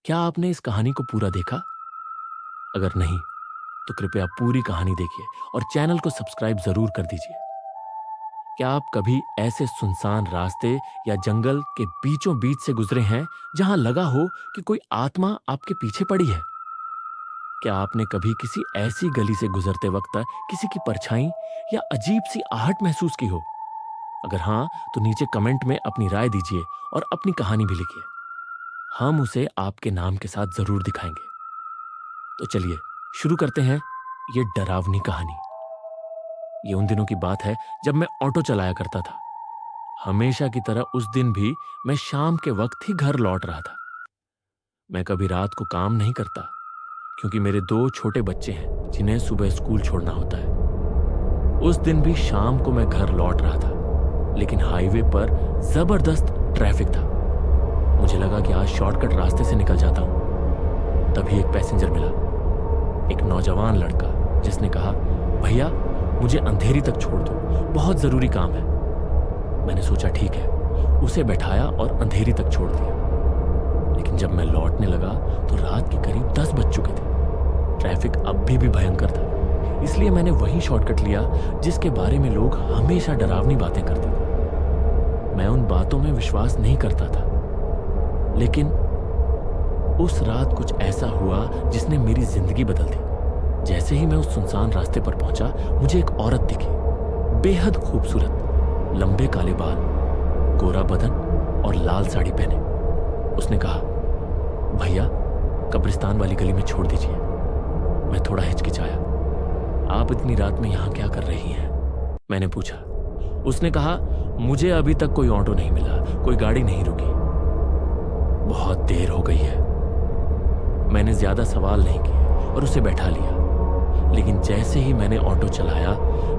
क्या आपने इस कहानी को पूरा देखा? अगर नहीं, तो कृपया पूरी कहानी देखिए और चैनल को सब्सक्राइब जरूर कर दीजिए। क्या आप कभी ऐसे सुनसान रास्ते या जंगल के बीचों बीच से गुजरे हैं जहां लगा हो कि कोई आत्मा आपके पीछे पड़ी है? क्या आपने कभी किसी ऐसी गली से गुजरते वक्त किसी की परछाई या अजीब सी आहट महसूस की हो? अगर हाँ, तो नीचे कमेंट में अपनी राय दीजिए और अपनी कहानी भी लिखिए। हम उसे आपके नाम के साथ जरूर दिखाएंगे। तो चलिए शुरू करते हैं ये डरावनी कहानी। ये उन दिनों की बात है जब मैं ऑटो चलाया करता था। हमेशा की तरह उस दिन भी मैं शाम के वक्त ही घर लौट रहा था। मैं कभी रात को काम नहीं करता क्योंकि मेरे 2 छोटे बच्चे हैं जिन्हें सुबह स्कूल छोड़ना होता है। उस दिन भी शाम को मैं घर लौट रहा था, लेकिन हाईवे पर जबरदस्त ट्रैफिक था। मुझे लगा कि आज शॉर्टकट रास्ते से निकल जाता हूं। तभी एक पैसेंजर मिला, एक नौजवान लड़का, जिसने कहा, भैया मुझे अंधेरी तक छोड़ दो, बहुत जरूरी काम है। मैंने सोचा ठीक है, उसे बैठाया और अंधेरी तक छोड़ दिया। लेकिन जब मैं लौटने लगा तो रात के करीब 10 बज चुके थे। ट्रैफिक अब भी भयंकर था, इसलिए मैंने वही शॉर्टकट लिया जिसके बारे में लोग हमेशा डरावनी बातें करते थे। मैं उन बातों में विश्वास नहीं करता था, लेकिन उस रात कुछ ऐसा हुआ जिसने मेरी जिंदगी बदल दी। जैसे ही मैं उस सुनसान रास्ते पर पहुंचा, मुझे एक औरत दिखी, बेहद खूबसूरत, लंबे काले बाल, गोरा बदन और लाल साड़ी पहने। उसने कहा, भैया कब्रिस्तान वाली गली में छोड़ दीजिए। मैं थोड़ा हिचकिचाया। आप इतनी रात में यहां क्या कर रही हैं? मैंने पूछा। उसने कहा, मुझे अभी तक कोई ऑटो नहीं मिला, कोई गाड़ी नहीं रुकी, बहुत देर हो गई है। मैंने ज्यादा सवाल नहीं किए और उसे बैठा लिया। लेकिन जैसे ही मैंने ऑटो चलाया,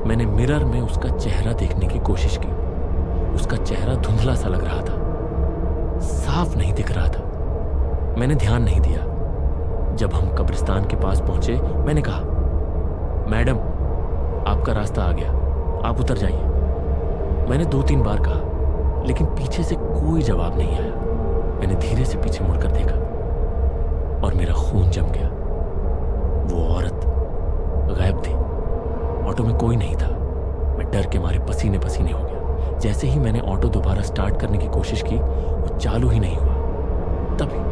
मैंने मिरर में उसका चेहरा देखने की कोशिश की। उसका चेहरा धुंधला सा लग रहा था, साफ नहीं दिख रहा था। मैंने ध्यान नहीं दिया। जब हम कब्रिस्तान के पास पहुंचे, मैंने कहा, मैडम आपका रास्ता आ गया, आप उतर जाइए। मैंने 2-3 बार कहा, लेकिन पीछे से कोई जवाब नहीं आया। मैंने धीरे से पीछे मुड़कर देखा और मेरा खून जम गया। वो औरत गायब थी। ऑटो में कोई नहीं था। मैं डर के मारे पसीने पसीने हो गया। जैसे ही मैंने ऑटो दोबारा स्टार्ट करने की कोशिश की, वो चालू ही नहीं हुआ। तभी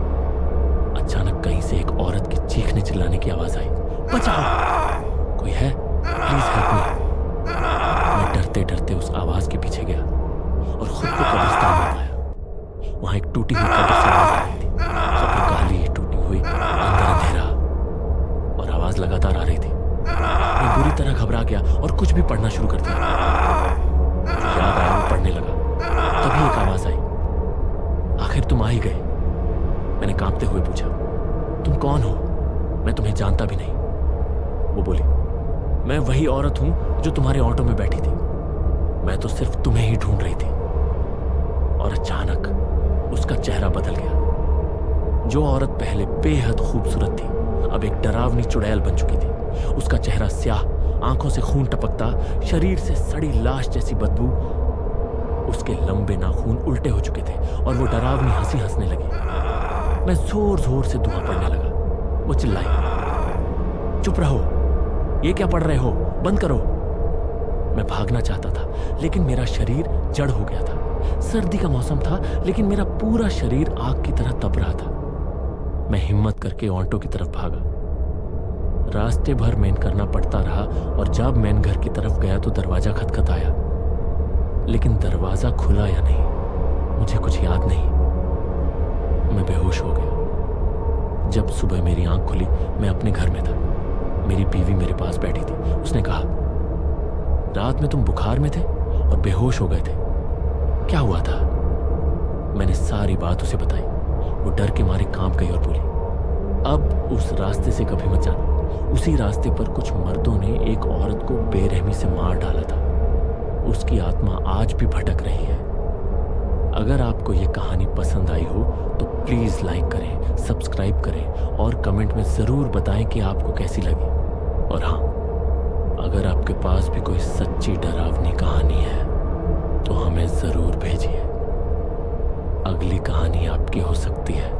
अचानक कहीं से एक औरत की चीखने चिल्लाने की आवाज आई, बचाओ, कोई है, प्लीज हेल्प मी। मैं डरते डरते उस आवाज के पीछे गया और खुद को कब्रिस्तान में पाया। वहां एक टूटी हुई कब्र से आवाज आ रही थी, कब्र काली, टूटी हुई, अंदर अंधेरा, और आवाज लगातार आ रही थी। मैं बुरी तरह घबरा गया और कुछ भी पढ़ना शुरू कर दिया। याद आया, वो पढ़ने लगा। तभी एक आवाज आई, आखिर तुम आ ही गए। मैंने कांपते हुए पूछा, तुम कौन हो? मैं तुम्हें जानता भी नहीं। वो बोली, मैं वही औरत हूं जो तुम्हारे ऑटो में बैठी थी। मैं तो सिर्फ तुम्हें ही ढूंढ रही थी। और अचानक उसका चेहरा बदल गया। जो औरत पहले बेहद खूबसूरत थी, अब एक डरावनी चुड़ैल बन चुकी थी। उसका चेहरा स्याह, आंखों से खून टपकता, शरीर से सड़ी लाश जैसी बदबू। उसके लंबे नाखून उल्टे हो चुके थे और वो डरावनी हंसी हंसने लगी। मैं जोर जोर से दुआ पढ़ने लगा। वो चिल्लाई, चुप रहो, ये क्या पढ़ रहे हो, बंद करो। मैं भागना चाहता था, लेकिन मेरा शरीर जड़ हो गया था। सर्दी का मौसम था, लेकिन मेरा पूरा शरीर आग की तरह तप रहा था। मैं हिम्मत करके ऑटो की तरफ भागा। रास्ते भर मेन करना पड़ता रहा और जब मैन घर की तरफ गया तो दरवाजा खटखटाया, लेकिन दरवाजा खुला या नहीं मुझे कुछ याद नहीं। मैं बेहोश हो गया। जब सुबह मेरी आंख खुली, मैं अपने घर में था। मेरी बीवी मेरे पास बैठी थी। उसने कहा, रात में तुम बुखार में थे और बेहोश हो गए थे, क्या हुआ था? मैंने सारी बात उसे बताई। वो डर के मारे कांप गई और बोली, अब उस रास्ते से कभी मत जाना। उसी रास्ते पर कुछ मर्दों ने एक औरत को बेरहमी से मार डाला था। उसकी आत्मा आज भी भटक रही है। अगर आपको ये कहानी पसंद आई हो तो प्लीज लाइक करें, सब्सक्राइब करें और कमेंट में जरूर बताएं कि आपको कैसी लगी। और हाँ, अगर आपके पास भी कोई सच्ची डरावनी कहानी है तो हमें जरूर भेजिए। अगली कहानी आपकी हो सकती है।